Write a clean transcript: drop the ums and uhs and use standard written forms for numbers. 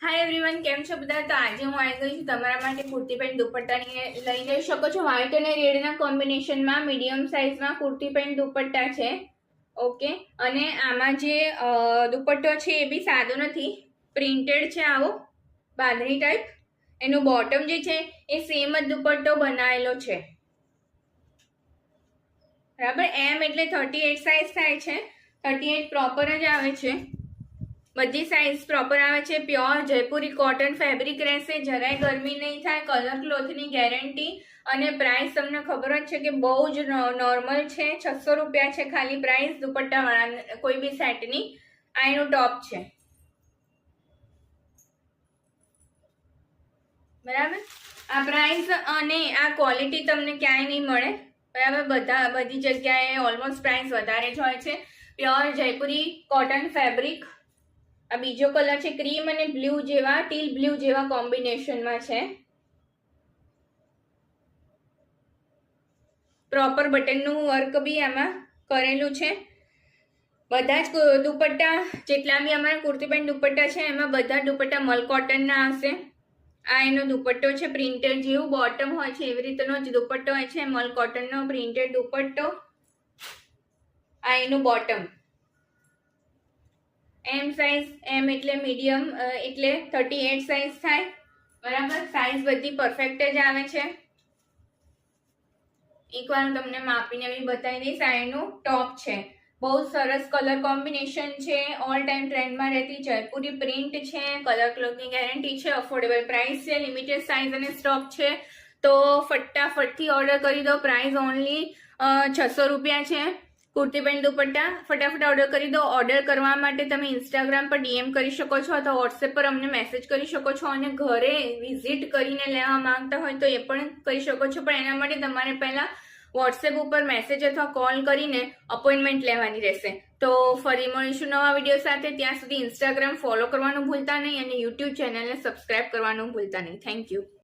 Hi everyone, કેમ છો બધા? તો આજે હું આવી ગઈ છું તમારા માટે કુર્તી પેન્ટ દુપટ્ટાની લઈ જઈ શકો છો. વ્હાઇટ અને રેડના કોમ્બિનેશનમાં મીડિયમ સાઇઝમાં કુર્તી પેન્ટ દુપટ્ટા છે. ઓકે, અને આમાં જે દુપટ્ટો છે એ બી સાદો નથી, પ્રિન્ટેડ છે, આવો બાંધણી ટાઈપ. એનું બોટમ જે છે એ સેમ જ દુપટ્ટો બનાવેલો છે, બરાબર. એમ એટલે 38 સાઇઝ થાય છે, 38 પ્રોપર જ આવે છે. બધી સાઇઝ પ્રોપર આવે છે. પ્યોર જયપુરી કોટન ફેબ્રિક રહેશે, જરાય ગરમી નહીં થાય, કલર ક્લોથની ગેરંટી. અને પ્રાઇસ તમને ખબર જ છે કે બહુ જ નોર્મલ છે, 600 રૂપિયા છે ખાલી પ્રાઇસ દુપટ્ટાવાળા કોઈ બી સેટની. આ એનું ટોપ છે, બરાબર. આ પ્રાઇસ અને આ ક્વોલિટી તમને ક્યાંય નહીં મળે, બરાબર. બધી જગ્યાએ ઓલમોસ્ટ પ્રાઇસ વધારે જ હોય છે. Pure Jaipuri cotton fabric. આ બીજો કલર છે, ક્રીમ અને બ્લુ જેવા, ટીલ બ્લુ જેવા કોમ્બિનેશનમાં છે. પ્રોપર બટનનું વર્ક બી આમાં કરેલું છે. બધા જ દુપટ્ટા જેટલા બી અમારા કુર્તી પેન્ટ દુપટ્ટા છે એમાં બધા દુપટ્ટા મલ કોટનના આવશે. આ એનો દુપટ્ટો છે, પ્રિન્ટેડ જેવું બોટમ હોય છે એવી રીતનો જ દુપટ્ટો હોય છે, મલ કોટનનો પ્રિન્ટેડ દુપટ્ટો. આ એનું બોટમ. એમ સાઇઝ, એમ એટલે મીડિયમ એટલે 38 સાઇઝ થાય, બરાબર. સાઇઝ બધી પરફેક્ટ જ આવે છે. એકવાર હું તમને માપીને બી બતાવી દઈશ. આ એનું ટોપ છે. બહુ સરસ કલર કોમ્બિનેશન છે, ઓલ ટાઈમ ટ્રેન્ડમાં રહેતી જયપુરી પ્રિન્ટ છે, કલર ક્લોથની ગેરંટી છે, અફોર્ડેબલ પ્રાઇસ છે, લિમિટેડ સાઇઝ અને સ્ટોક છે. તો ફટાફટથી ઓર્ડર કરી દો. પ્રાઇસ ઓનલી 600 રૂપિયા છે. કુર્તી પેન્ટ દુપટ્ટા ફટાફટ ઓર્ડર કરી દો. ઓર્ડર કરવા માટે તમે ઇન્સ્ટાગ્રામ પર ડીએમ કરી શકો છો અથવા વોટ્સએપ પર અમને મેસેજ કરી શકો છો, અને ઘરે વિઝિટ કરીને લેવા માંગતા હોય તો એ પણ કરી શકો છો. પણ એના માટે તમારે પહેલાં વોટ્સએપ ઉપર મેસેજ અથવા કોલ કરીને અપોઇન્ટમેન્ટ લેવાની રહેશે. તો ફરી મળીશું નવા વિડીયો સાથે. ત્યાં સુધી ઇન્સ્ટાગ્રામ ફોલો કરવાનું ભૂલતા નહીં અને યુટ્યુબ ચેનલને સબસ્ક્રાઇબ કરવાનું ભૂલતા નહીં. Thank you.